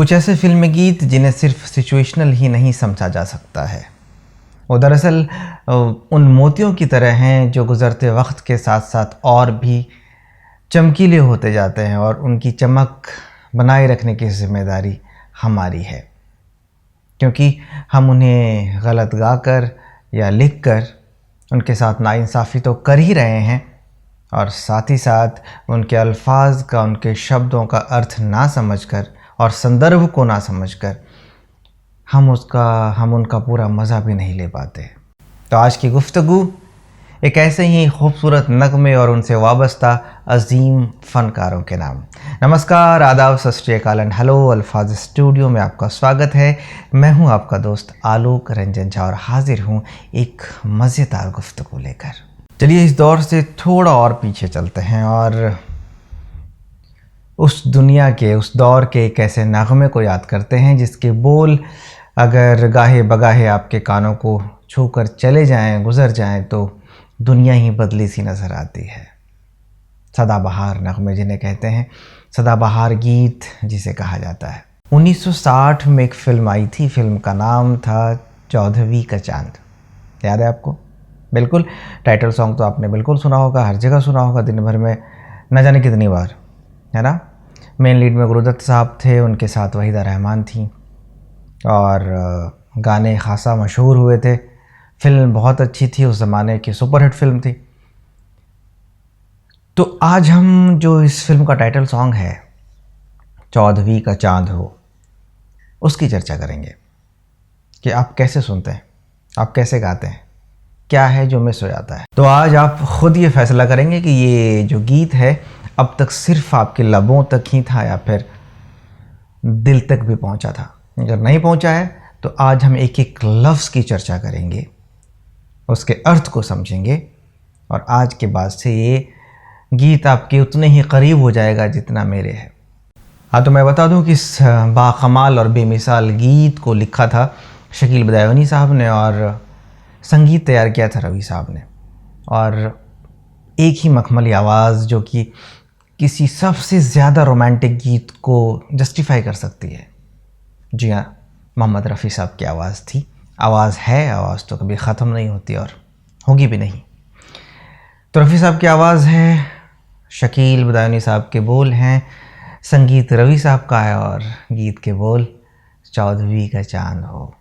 कुछ ऐसे फिल्मी गीत जिन्हें सिर्फ सिचुएशनल ही नहीं समझा जा सकता है। वो दरअसल उन मोतियों की तरह हैं जो गुज़रते वक्त के साथ साथ और भी चमकीले होते जाते हैं और उनकी चमक बनाए रखने की ज़िम्मेदारी हमारी है, क्योंकि हम उन्हें गलत गाकर या लिखकर उनके साथ नाइंसाफ़ी तो कर ही रहे हैं और साथ ही साथ उनके अल्फाज का, उनके शब्दों का अर्थ ना समझकर और संदर्भ को ना समझकर हम उनका पूरा मज़ा भी नहीं ले पाते। तो आज की गुफ्तगू एक ऐसे ही खूबसूरत नगमे और उनसे वाबस्ता अजीम फ़नकारों के नाम। नमस्कार, आदाब, सत श्री अकाल एंड हेलो। अल्फाज स्टूडियो में आपका स्वागत है। मैं हूं आपका दोस्त आलोक रंजन झा और हाजिर हूं एक मज़ेदार गुफ्तगू लेकर। चलिए इस दौर से थोड़ा और पीछे चलते हैं और उस दुनिया के, उस दौर के एक ऐसे नगमे को याद करते हैं जिसके बोल अगर गाहे बगाहे आपके कानों को छू कर चले जाएं, गुज़र जाएं तो दुनिया ही बदली सी नज़र आती है। सदाबहार नगमे जिन्हें कहते हैं, सदाबहार गीत जिसे कहा जाता है। 1960 में एक फ़िल्म आई थी, फिल्म का नाम था चौदहवीं का चांद। याद है आपको? बिल्कुल। टाइटल सॉन्ग तो आपने बिल्कुल सुना होगा, हर जगह सुना होगा, दिन भर में न जाने कितनी बार, है ना। मेन लीड में गुरुदत्त साहब थे, उनके साथ वहीदा रहमान थी और गाने खासा मशहूर हुए थे। फिल्म बहुत अच्छी थी, उस ज़माने की सुपरहिट फिल्म थी। तो आज हम जो इस फिल्म का टाइटल सॉन्ग है चौदहवीं का चांद हो, उसकी चर्चा करेंगे कि आप कैसे सुनते हैं, आप कैसे गाते हैं, क्या है जो मिस हो जाता है। तो आज आप खुद ये फैसला करेंगे कि ये जो गीत है अब तक सिर्फ आपके लबों तक ही था या फिर दिल तक भी पहुंचा था। अगर नहीं पहुंचा है तो आज हम एक एक लफ्ज़ की चर्चा करेंगे, उसके अर्थ को समझेंगे और आज के बाद से ये गीत आपके उतने ही करीब हो जाएगा जितना मेरे है। हाँ, तो मैं बता दूं कि इस बाकमाल और बेमिसाल गीत को लिखा था शकील बदायूनी साहब ने और संगीत तैयार किया था रवि साहब ने। और एक ही मखमली आवाज़ जो कि किसी सबसे ज़्यादा रोमांटिक गीत को जस्टिफाई कर सकती है। जी हाँ, मोहम्मद रफ़ी साहब की आवाज़ थी। आवाज़ है, आवाज़ तो कभी ख़त्म नहीं होती और होगी भी नहीं। तो रफ़ी साहब की आवाज़ है, शकील बदायूनी साहब के बोल हैं, संगीत रवि साहब का है और गीत के बोल चौदहवीं का चांद हो।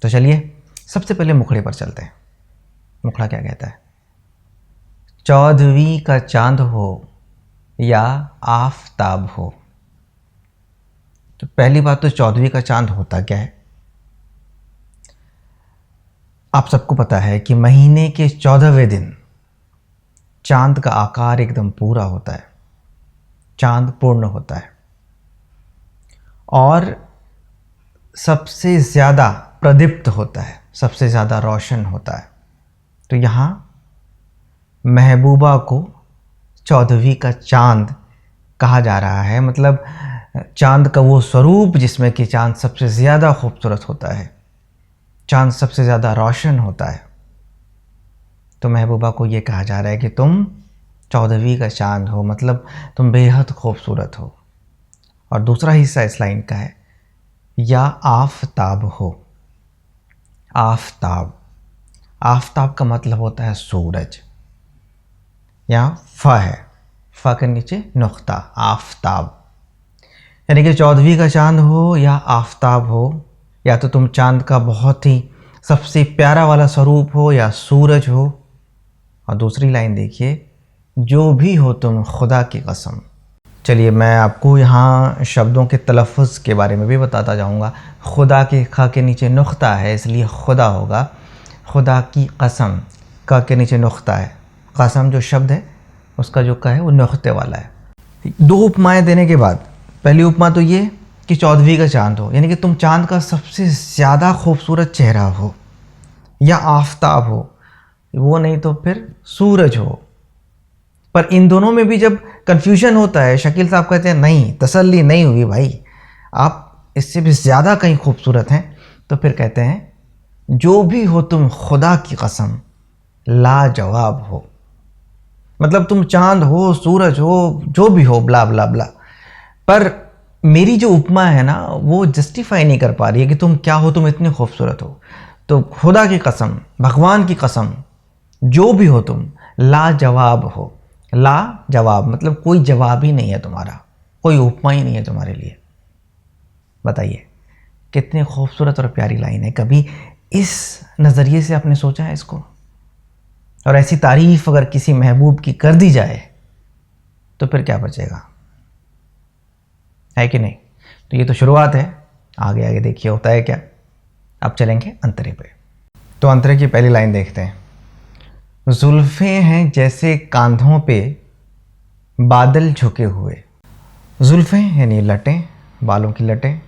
तो चलिए सबसे पहले मुखड़े पर चलते हैं। मुखड़ा क्या कहता है? चौदहवीं का चांद हो या आफताब हो। तो पहली बात तो चौदहवीं का चांद होता क्या है? आप सबको पता है कि महीने के 14वें दिन चांद का आकार एकदम पूरा होता है, चांद पूर्ण होता है और सबसे ज़्यादा प्रदीप्त होता है, सबसे ज़्यादा रोशन होता है। तो यहाँ महबूबा को चौदहवीं का चांद कहा जा रहा है, मतलब चांद का वो स्वरूप जिसमें कि चांद सबसे ज़्यादा खूबसूरत होता है, चांद सबसे ज़्यादा रोशन होता है। तो महबूबा को ये कहा जा रहा है कि तुम चौदहवीं का चांद हो, मतलब तुम बेहद खूबसूरत हो। और दूसरा हिस्सा इस लाइन का है या आफताब हो। आफताब, आफताब का मतलब होता है सूरज। यहाँ फ है, फ के नीचे नुक्ता, आफताब। यानी कि चौदहवीं का चांद हो या आफताब हो, या तो तुम चांद का बहुत ही सबसे प्यारा वाला स्वरूप हो या सूरज हो। और दूसरी लाइन देखिए, जो भी हो तुम खुदा की कसम। चलिए मैं आपको यहाँ शब्दों के तलफ़ुज़ के बारे में भी बताता जाऊँगा। खुदा के खा के नीचे नुक्ता है इसलिए खुदा होगा। खुदा की कसम, का के नीचे नुक्ता है। कसम जो शब्द है उसका जो का है वो नुक्ते वाला है। दो उपमाएँ देने के बाद पहली उपमा तो ये कि चौदहवीं का चांद हो, यानी कि तुम चांद का सबसे ज़्यादा खूबसूरत चेहरा हो, या आफताब हो, वो नहीं तो फिर सूरज हो। पर इन दोनों में भी जब कन्फ्यूजन होता है, शकील साहब कहते हैं नहीं, तसल्ली नहीं हुई भाई, आप इससे भी ज़्यादा कहीं खूबसूरत हैं। तो फिर कहते हैं जो भी हो तुम खुदा की कसम लाजवाब हो। मतलब तुम चांद हो, सूरज हो, जो भी हो, ब्ला ब्ला ब्ला, पर मेरी जो उपमा है ना वो जस्टिफाई नहीं कर पा रही है कि तुम क्या हो, तुम इतने खूबसूरत हो। तो खुदा की कसम, भगवान की कसम, जो भी हो तुम लाजवाब हो। लाजवाब मतलब कोई जवाब ही नहीं है तुम्हारा, कोई उपमा ही नहीं है तुम्हारे लिए। बताइए कितनी खूबसूरत और प्यारी लाइन है। कभी इस नज़रिए से आपने सोचा है इसको? और ऐसी तारीफ अगर किसी महबूब की कर दी जाए तो फिर क्या बचेगा, है कि नहीं? तो ये तो शुरुआत है, आगे आगे देखिए होता है क्या। अब चलेंगे अंतरे पे। तो अंतरे की पहली लाइन देखते हैं। जुल्फ़ें हैं जैसे कांधों पे बादल झुके हुए। जुल्फ़ें यानी लटें, बालों की लटें,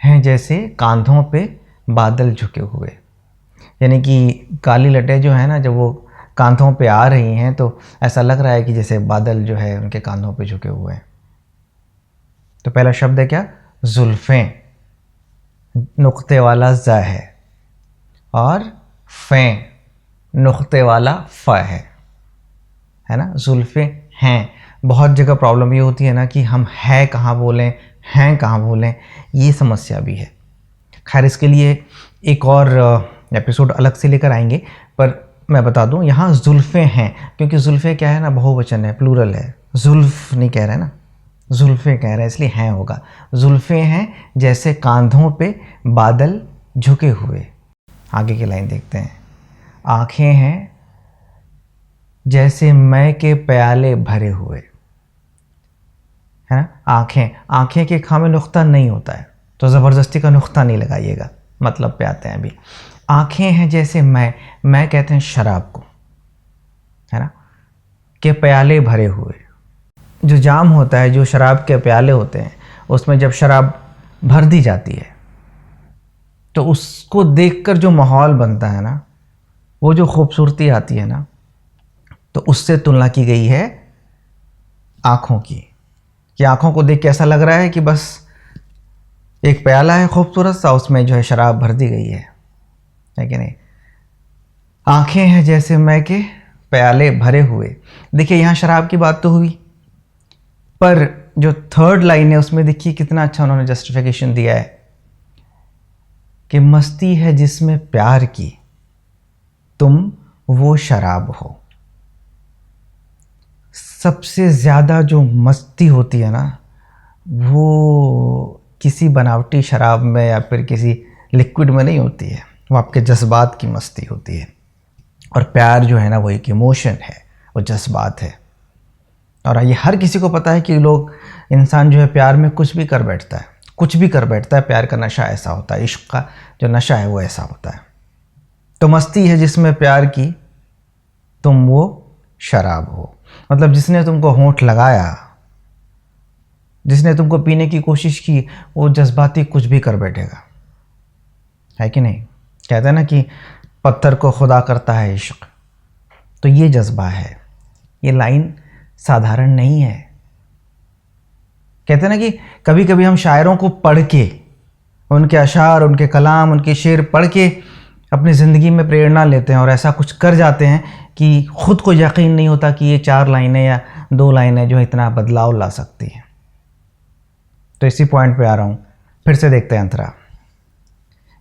हैं जैसे कांधों पे बादल झुके हुए। यानी कि काली लटें जो है ना, जब वो कांधों पे आ रही हैं तो ऐसा लग रहा है कि जैसे बादल जो है उनके कांधों पे झुके हुए हैं। तो पहला शब्द है क्या? जुल्फ़ें, नुक्ते वाला ज़ है, और फ़ें नुक्ते वाला फ़ है ना। जुल्फ़ें हैं। बहुत जगह प्रॉब्लम ये होती है ना कि हम है कहाँ बोलें, हैं कहाँ बोलें, ये समस्या भी है। खैर इसके लिए एक और एपिसोड अलग से लेकर आएंगे, पर मैं बता दूं यहाँ जुल्फ़ें हैं, क्योंकि जुल्फ़ें क्या है ना, बहुवचन है, प्लूरल है। जुल्फ़ नहीं कह रहे ना, जुल्फ़ें कह रहे हैं, इसलिए हैं होगा। जुल्फ़ें हैं जैसे कांधों पे बादल झुके हुए। आगे की लाइन देखते हैं। आँखें हैं जैसे मय के प्याले भरे हुए, है ना। आँखें, आँखें के खा में नुक्ता नहीं होता है, तो ज़बरदस्ती का नुक्ता नहीं लगाइएगा, मतलब पे आते हैं अभी। आँखें हैं जैसे मैं कहते हैं शराब को, है ना, के प्याले भरे हुए। जो जाम होता है, जो शराब के प्याले होते हैं, उसमें जब शराब भर दी जाती है तो उसको देखकर जो माहौल बनता है ना, वो जो खूबसूरती आती है ना, तो उससे तुलना की गई है आँखों की। कि आँखों को देख के ऐसा लग रहा है कि बस एक प्याला है खूबसूरत सा, उसमें जो है शराब भर दी गई है कि नहीं। आँखें हैं जैसे मय के प्याले भरे हुए। देखिए यहाँ शराब की बात तो हुई, पर जो थर्ड लाइन है उसमें देखिए कितना अच्छा उन्होंने जस्टिफिकेशन दिया है कि मस्ती है जिसमें प्यार की, तुम वो शराब हो। सबसे ज़्यादा जो मस्ती होती है ना, वो किसी बनावटी शराब में या फिर किसी लिक्विड में नहीं होती है, वो आपके जज्बात की मस्ती होती है। और प्यार जो है ना, वो एक इमोशन है, वो जज्बात है। और ये हर किसी को पता है कि लोग, इंसान जो है प्यार में कुछ भी कर बैठता है, कुछ भी कर बैठता है। प्यार का नशा ऐसा होता है, इश्क का जो नशा है वो ऐसा होता है। तो मस्ती है जिसमें प्यार की, तुम वो शराब हो। मतलब जिसने तुमको होंठ लगाया, जिसने तुमको पीने की कोशिश की, वो जज्बाती कुछ भी कर बैठेगा, है कि नहीं। कहते हैं ना कि पत्थर को खुदा करता है इश्क, तो ये जज्बा है। ये लाइन साधारण नहीं है। कहते हैं ना कि कभी कभी हम शायरों को पढ़ के, उनके अशार, उनके कलाम, उनके शेर पढ़ के अपनी ज़िंदगी में प्रेरणा लेते हैं और ऐसा कुछ कर जाते हैं कि ख़ुद को यकीन नहीं होता कि ये 4 लाइनें या 2 लाइनें जो है इतना बदलाव ला सकती हैं। तो इसी पॉइंट पे आ रहा हूँ, फिर से देखते हैं अंतरा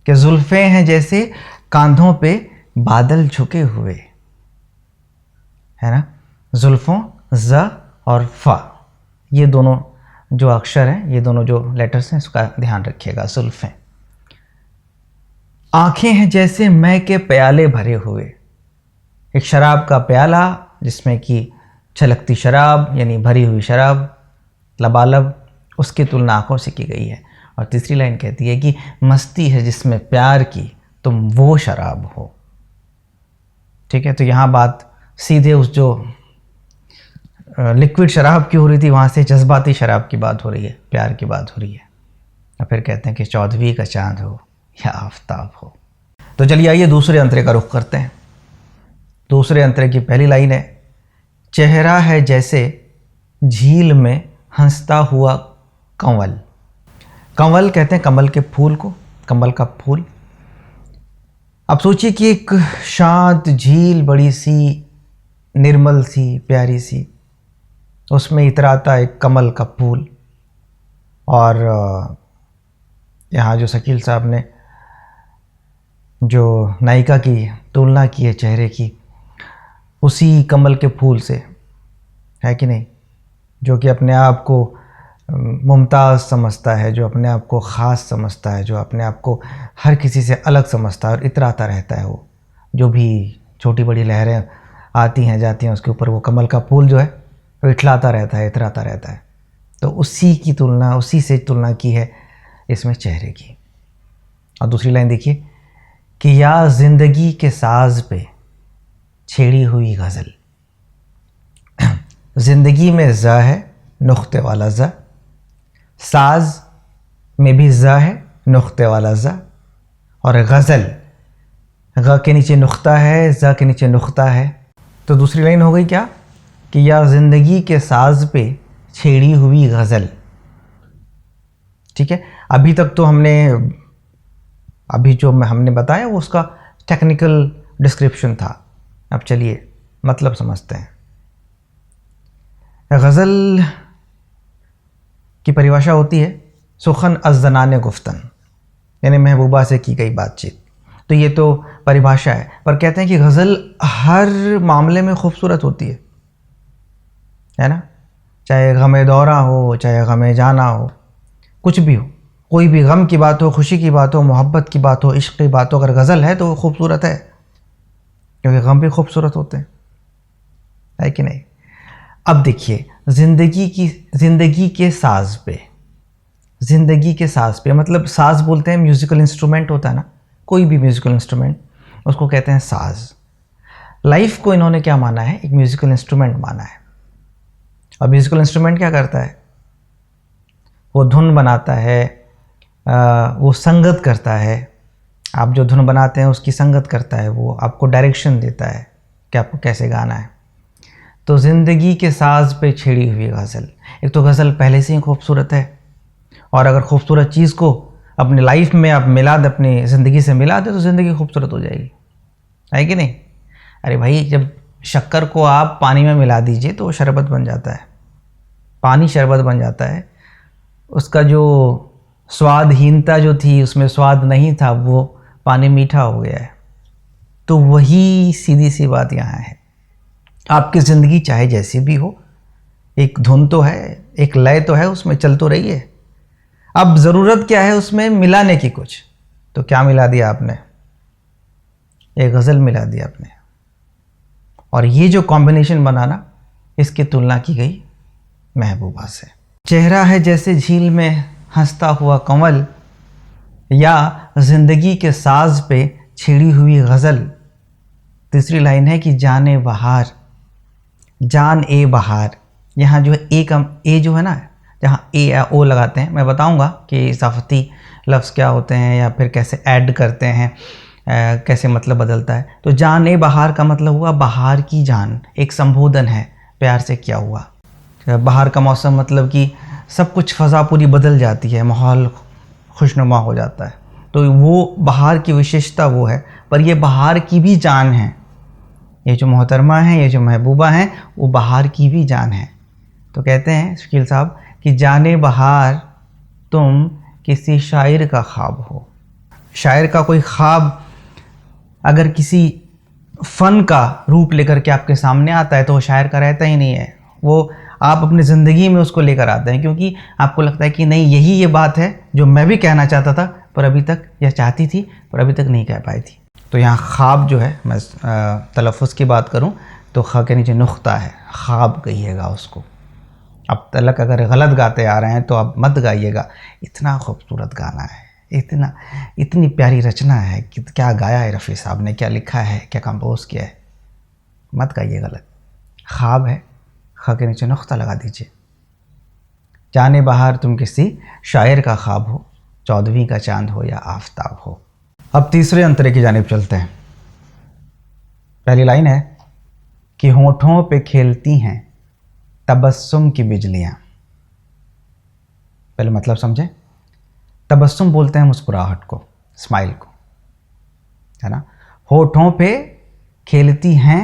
कि जुल्फ़ें हैं जैसे कांधों पे बादल झुके हुए, है ना। जुल्फ़ों, ज़ और फ़ा, ये दोनों जो अक्षर हैं, ये दोनों जो लेटर्स हैं, इसका ध्यान रखिएगा। जुल्फ़ें। आँखें हैं जैसे मय के प्याले भरे हुए। एक शराब का प्याला जिसमें कि छलकती शराब यानी भरी हुई शराब, लबालब, उसकी तुलना आँखों से की गई है। और तीसरी लाइन कहती है कि मस्ती है जिसमें प्यार की, तुम वो शराब हो। ठीक है, तो यहाँ बात सीधे उस जो लिक्विड शराब की हो रही थी, वहाँ से जज्बाती शराब की बात हो रही है, प्यार की बात हो रही है। और फिर कहते हैं कि 14वीं का चांद हो या आफताब हो। तो चलिए आइए दूसरे अंतरे का रुख करते हैं। दूसरे अंतरे की पहली लाइन है, चेहरा है जैसे झील में हंसता हुआ कंवल। कंवल कहते हैं कमल के फूल को, कमल का फूल। अब सोचिए कि एक शांत झील, बड़ी सी, निर्मल सी, प्यारी सी, उसमें इतराता एक कमल का फूल। और यहाँ जो शकील साहब ने जो नायिका की तुलना की है चेहरे की, उसी कमल के फूल से, है कि नहीं, जो कि अपने आप को मुमताज़ समझता है, जो अपने आप को ख़ास समझता है, जो अपने आप को हर किसी से अलग समझता है और इतराता रहता है। वो जो भी छोटी बड़ी लहरें आती हैं जाती हैं उसके ऊपर वो कमल का फूल जो है वो इठलाता रहता है, इतराता रहता है। तो उसी की तुलना, उसी से तुलना की है इसमें चेहरे की। और दूसरी लाइन देखिए कि या ज़िंदगी के साज पे छेड़ी हुई गज़ल। ज़िंदगी में ज़ है, नुक्ते वाला ज़, साज में भी ज़ है, नुक्ते वाला ज़, और गज़ल ग के नीचे नुक्ता है, ज़ के नीचे नुक्ता है। तो दूसरी लाइन हो गई क्या कि या ज़िंदगी के साज पे छेड़ी हुई गज़ल। ठीक है, अभी तक तो अभी जो हमने बताया वो उसका टेक्निकल डिस्क्रिप्शन था। अब चलिए मतलब समझते हैं। गज़ल की परिभाषा होती है सुखन अज़नाने गुफ्तन, यानी महबूबा से की गई बातचीत। तो ये तो परिभाषा है, पर कहते हैं कि गज़ल हर मामले में खूबसूरत होती है ना। चाहे गम दौरा हो, चाहे गम जाना हो, कुछ भी हो, कोई भी गम की बात हो, खुशी की बात हो, मोहब्बत की बात हो, इश्क की बात हो, अगर गज़ल है तो वो खूबसूरत है, क्योंकि गम भी खूबसूरत होते हैं, है कि नहीं। अब देखिए ज़िंदगी के साज पे, ज़िंदगी के साज पे मतलब साज बोलते हैं म्यूज़िकल इंस्ट्रूमेंट होता है ना, कोई भी म्यूज़िकल इंस्ट्रूमेंट, उसको कहते हैं साज। लाइफ को इन्होंने क्या माना है, एक म्यूज़िकल इंस्ट्रूमेंट माना है। और म्यूज़िकल इंस्ट्रूमेंट क्या करता है, वो धुन बनाता है, वो संगत करता है। आप जो धुन बनाते हैं उसकी संगत करता है, वो आपको डायरेक्शन देता है कि आपको कैसे गाना है। तो ज़िंदगी के साज पे छेड़ी हुई गज़ल, एक तो गज़ल पहले से ही खूबसूरत है, और अगर खूबसूरत चीज़ को अपनी लाइफ में आप मिला दे, अपनी ज़िंदगी से मिला दे, तो ज़िंदगी खूबसूरत हो जाएगी, है कि नहीं। अरे भाई, जब शक्कर को आप पानी में मिला दीजिए तो वो शरबत बन जाता है, पानी शरबत बन जाता है। उसका जो स्वादहीनता जो थी, उसमें स्वाद नहीं था, वो पानी मीठा हो गया है। तो वही सीधी सी बात यहाँ है। आपकी ज़िंदगी चाहे जैसी भी हो, एक धुन तो है, एक लय तो है, उसमें चल तो रही है। अब ज़रूरत क्या है उसमें मिलाने की कुछ, तो क्या मिला दिया आपने, एक गज़ल मिला दी आपने। और ये जो कॉम्बिनेशन बना ना, इसकी तुलना की गई महबूबा से। चेहरा है जैसे झील में हंसता हुआ कमल, या ज़िंदगी के साज पे छिड़ी हुई गज़ल। तीसरी लाइन है कि जाने बहार, जान ए बहार। यहाँ जो है ए जो है ना, जहाँ ए या ओ लगाते हैं, मैं बताऊँगा कि इजाफती लफ्ज़ क्या होते हैं या फिर कैसे ऐड करते हैं, कैसे मतलब बदलता है। तो जान ए बहार का मतलब हुआ बहार की जान, एक संबोधन है प्यार से किया हुआ। बहार का मौसम मतलब कि सब कुछ फ़ज़ा पूरी बदल जाती है, माहौल खुशनुमा हो जाता है। तो वो बहार की विशेषता वो है, पर ये बहार की भी जान है। ये जो मोहतरमा है, ये जो महबूबा हैं, वो बहार की भी जान है। तो कहते हैं शकील साहब कि जाने बहार तुम किसी शायर का ख्वाब हो। शायर का कोई ख्वाब अगर किसी फ़न का रूप लेकर के आपके सामने आता है तो वो शायर का रहता ही नहीं है, वो आप अपनी ज़िंदगी में उसको लेकर आते हैं, क्योंकि आपको लगता है कि नहीं, यही ये बात है जो मैं भी कहना चाहता था, पर अभी तक, या चाहती थी पर अभी तक नहीं कह पाई थी। तो यहाँ ख्वाब जो है, मैं तलफ़ुज़ की बात करूँ तो ख के नीचे नुख्ता है, ख्वाब कहिएगा उसको। अब तलक अगर गलत गाते आ रहे हैं तो अब मत गाइएगा। इतना खूबसूरत गाना है, इतनी प्यारी रचना है कि क्या गाया है रफ़ी साहब ने, क्या लिखा है, क्या कंपोज किया है। मत गाइए गलत। ख्वाब है, ख के नीचे नुख्ता लगा दीजिए। जाने बहार तुम किसी शायर का ख्वाब हो, 14वीं का चांद हो या आफताब हो। अब तीसरे अंतरे की जानिब चलते हैं। पहली लाइन है कि होठों पे खेलती हैं तबस्सुम की बिजलियाँ। पहले मतलब समझें। तबस्सुम बोलते हैं मुस्कुराहट को, स्माइल को, है ना। होठों पे खेलती हैं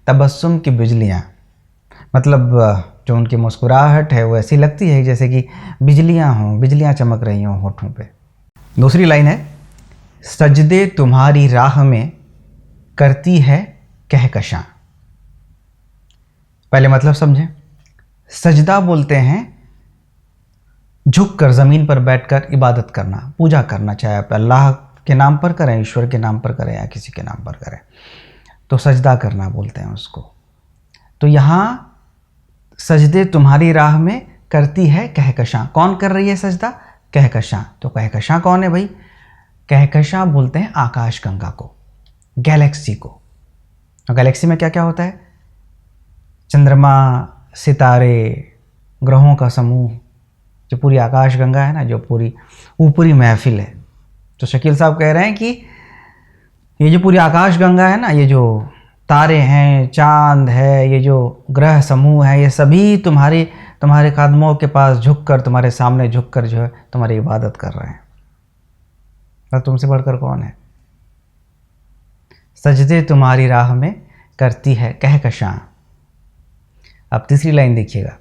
तबस्सुम की बिजलियाँ, मतलब जो उनकी मुस्कुराहट है वो ऐसी लगती है जैसे कि बिजलियां चमक रही हों होठों पे। दूसरी लाइन है, सजदे तुम्हारी राह में करती है कहकशां। पहले मतलब समझें। सजदा बोलते हैं झुककर ज़मीन पर बैठकर इबादत करना, पूजा करना, चाहे आप अल्लाह के नाम पर करें, ईश्वर के नाम पर करें या किसी के नाम पर करें, तो सजदा करना बोलते हैं उसको। तो यहाँ सजदे तुम्हारी राह में करती है कहकशां। कौन कर रही है सजदा? कहकशां। तो कहकशां कौन है भाई? कहकशां बोलते हैं आकाशगंगा को, गैलेक्सी को। और गैलेक्सी में क्या क्या होता है? चंद्रमा, सितारे, ग्रहों का समूह, जो पूरी आकाशगंगा है ना, जो पूरी ऊपरी महफिल है। तो शकील साहब कह रहे हैं कि ये जो पूरी आकाशगंगा है ना, ये जो तारे हैं, चांद है, ये जो ग्रह समूह है, ये सभी तुम्हारे कदमों के पास झुककर, तुम्हारे सामने झुककर जो है तुम्हारी इबादत कर रहे हैं। और तुमसे बढ़कर कौन है? सजदे तुम्हारी राह में करती है कहकशां। अब तीसरी लाइन देखिएगा,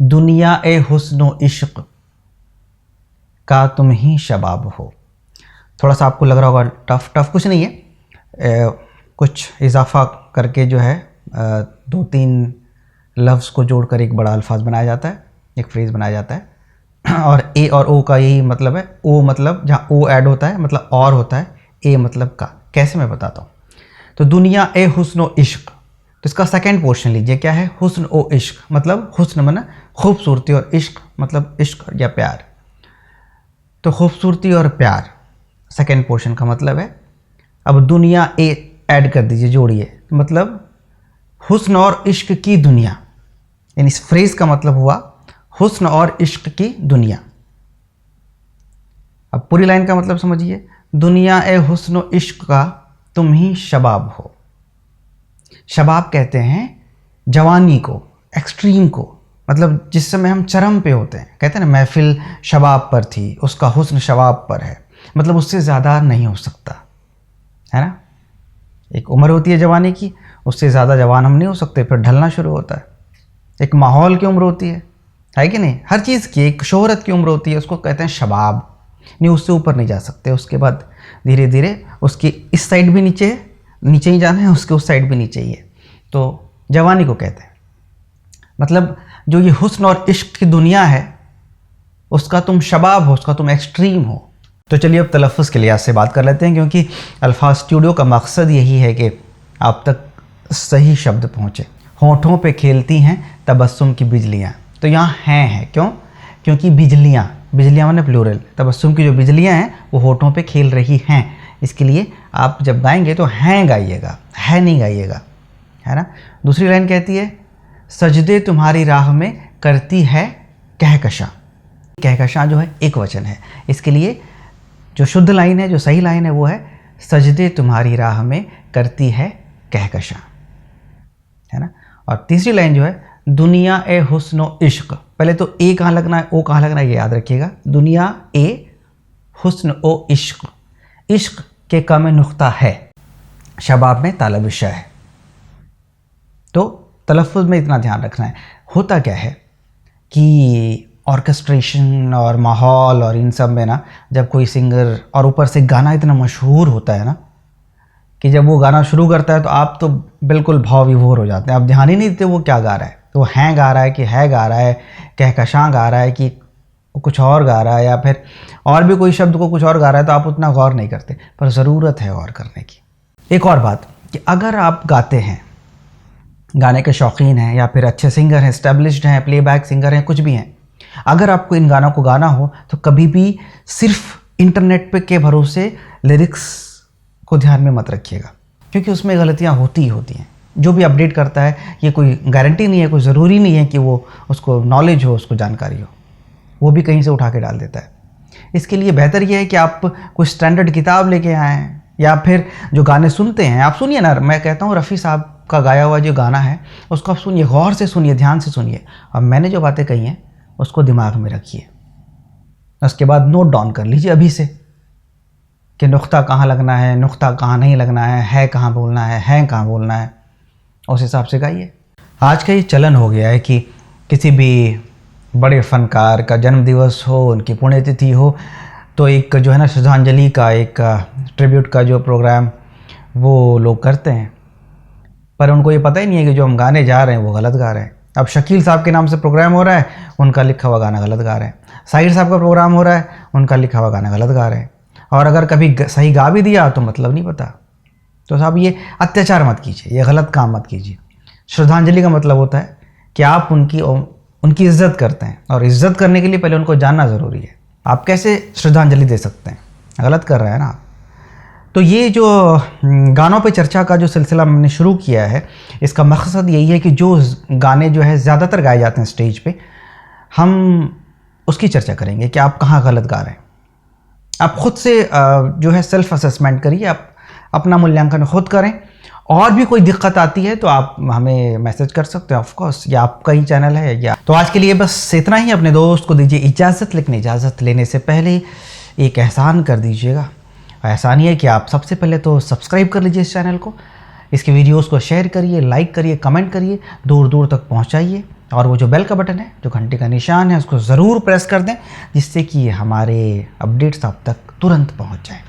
दुनिया ए हुस्न इश्क का तुम ही शबाब हो। थोड़ा सा आपको लग रहा होगा टफ कुछ नहीं है, कुछ इजाफा करके जो है 2-3 लफ्ज़ को जोड़कर एक बड़ा अल्फाज बनाया जाता है, एक फ्रेज़ बनाया जाता है। और ए और ओ का यही मतलब है। ओ मतलब जहाँ ओ ऐड होता है मतलब और होता है, ए मतलब का। कैसे मैं बताता हूँ। तो दुनिया ए हुस्न इश्क, तो इसका सेकंड पोर्शन लीजिए, क्या है? हुस्न ओ इश्क, मतलब हुस्न माना खूबसूरती और इश्क मतलब इश्क या प्यार। तो खूबसूरती और प्यार सेकंड पोर्शन का मतलब है। अब दुनिया ए ऐड कर दीजिए, जोड़िए, मतलब हुस्न और इश्क की दुनिया, यानी इस फ्रेज का मतलब हुआ हुस्न और इश्क की दुनिया। अब पूरी लाइन का मतलब समझिए, दुनिया ए हुस्न इश्क का तुम ही शबाब हो। शबाब कहते हैं जवानी को, एक्सट्रीम को, मतलब जिस समय हम चरम पे होते हैं। कहते हैं ना महफिल शबाब पर थी, उसका हुस्न शबाब पर है, मतलब उससे ज़्यादा नहीं हो सकता, है ना। एक उम्र होती है जवानी की, उससे ज़्यादा जवान हम नहीं हो सकते, फिर ढलना शुरू होता है। एक माहौल की उम्र होती है कि नहीं? हर चीज़ की एक शोहरत की उम्र होती है, उसको कहते हैं शबाब। नहीं, उससे ऊपर नहीं जा सकते। उसके बाद धीरे धीरे उसकी इस साइड भी नीचे ही जाना है, उसके उस साइड भी नीचे ही है, तो जवानी को कहते हैं। मतलब जो ये हुस्न और इश्क की दुनिया है, उसका तुम शबाब हो, उसका तुम एक्सट्रीम हो। तो चलिए अब तलफ़्फ़ुज़ के लिहाज से बात कर लेते हैं, क्योंकि अल्फाज स्टूडियो का मकसद यही है कि आप तक सही शब्द पहुँचे। होठों पे खेलती हैं तबस्सुम की बिजलियाँ। तो यहाँ हैं क्यों? क्योंकि बिजलियाँ माने प्लूरल, तबस्सुम की जो बिजलियाँ हैं वो होठों पे खेल रही हैं। इसके लिए आप जब गाएंगे तो हैं गाइएगा, है नहीं गाइएगा, है ना। दूसरी लाइन कहती है, सजदे तुम्हारी राह में करती है कहकशां। कहकशां जो है एक वचन है, इसके लिए जो शुद्ध लाइन है, जो सही लाइन है वो है, सजदे तुम्हारी राह में करती है कहकशां, है ना। और तीसरी लाइन जो है, दुनिया ए हुस्न इश्क। पहले तो ए कहाँ लगना है, ओ कहाँ लगना है, ये याद रखिएगा। दुनिया ए हुस्न ओ इश्क, इश्क के का में नुक्ता है, शबाब में तालब विषय है। तो तलफ़्फ़ुज़ में इतना ध्यान रखना है। होता क्या है कि ऑर्केस्ट्रेशन और माहौल और इन सब में ना, जब कोई सिंगर और ऊपर से गाना इतना मशहूर होता है ना, कि जब वो गाना शुरू करता है तो आप तो बिल्कुल भाव विभोर हो जाते हैं। आप ध्यान ही नहीं देते वो क्या गा रहा है, तो वो हैं गा रहा है कि है गा रहा है, कहकशां गा रहा है कि कुछ और गा रहा है, या फिर और भी कोई शब्द को कुछ और गा रहा है, तो आप उतना गौर नहीं करते। पर ज़रूरत है गौर करने की। एक और बात कि अगर आप गाते हैं, गाने के शौकीन हैं, या फिर अच्छे सिंगर हैं, एस्टेब्लिश्ड हैं, प्लेबैक सिंगर हैं, कुछ भी हैं, अगर आपको इन गानों को गाना हो तो कभी भी सिर्फ इंटरनेट पे के भरोसे लिरिक्स को ध्यान में मत रखिएगा, क्योंकि उसमें गलतियां होती ही होती हैं। जो भी अपडेट करता है, ये कोई गारंटी नहीं है, कोई ज़रूरी नहीं है कि वो उसको नॉलेज हो, उसको जानकारी हो, वो भी कहीं से उठा के डाल देता है। इसके लिए बेहतर ये है कि आप कोई स्टैंडर्ड किताब लेके आएँ, या फिर जो गाने सुनते हैं आप सुनिए ना। मैं कहता हूँ रफ़ी साहब का गाया हुआ जो गाना है उसको आप सुनिए, गौर से सुनिए, ध्यान से सुनिए, और मैंने जो बातें कही हैं उसको दिमाग में रखिए। उसके बाद नोट डाउन कर लीजिए अभी से कि नुक्ता कहाँ लगना है, नुक्ता कहाँ नहीं लगना है कहाँ बोलना है कहाँ बोलना है, उस हिसाब से गाइए। आज का ये चलन हो गया है कि किसी भी बड़े फनकार का जन्मदिवस हो, उनकी पुण्यतिथि हो, तो एक जो है ना श्रद्धांजलि का, एक ट्रिब्यूट का जो प्रोग्राम वो लोग करते हैं, पर उनको ये पता ही नहीं है कि जो हम गाने जा रहे हैं वो गलत गा रहे हैं। अब शकील साहब के नाम से प्रोग्राम हो रहा है, उनका लिखा हुआ गाना गलत गा रहे हैं। साहिर साहब का प्रोग्राम हो रहा है, उनका लिखा हुआ गाना गलत गा रहे हैं। और अगर कभी सही गा भी दिया तो मतलब नहीं पता। तो साहब ये अत्याचार मत कीजिए, ये गलत काम मत कीजिए। श्रद्धांजलि का मतलब होता है कि आप उनकी इज्जत करते हैं, और इज्जत करने के लिए पहले उनको जानना ज़रूरी है। आप कैसे श्रद्धांजलि दे सकते हैं? गलत कर रहे हैं ना आप। तो ये जो गानों पे चर्चा का जो सिलसिला हमने शुरू किया है, इसका मकसद यही है कि जो गाने जो है ज़्यादातर गाए जाते हैं स्टेज पे, हम उसकी चर्चा करेंगे कि आप कहाँ गलत गा रहे हैं। आप खुद से जो है सेल्फ असेसमेंट करिए, आप अपना मूल्यांकन खुद करें। और भी कोई दिक्कत आती है तो आप हमें मैसेज कर सकते हैं, ऑफ कोर्स, या आपका ही चैनल है या। तो आज के लिए बस इतना ही। अपने दोस्त को दीजिए इजाज़त, लेकिन इजाज़त लेने से पहले एक एहसान कर दीजिएगा। एहसान ये है कि आप सबसे पहले तो सब्सक्राइब कर लीजिए इस चैनल को, इसके वीडियोस को शेयर करिए, लाइक करिए, कमेंट करिए, दूर दूर तक पहुंचाइए। और वो जो बेल का बटन है, जो घंटे का निशान है, उसको ज़रूर प्रेस कर दें, जिससे कि हमारे अपडेट्स आप तक तुरंत पहुंच जाएं।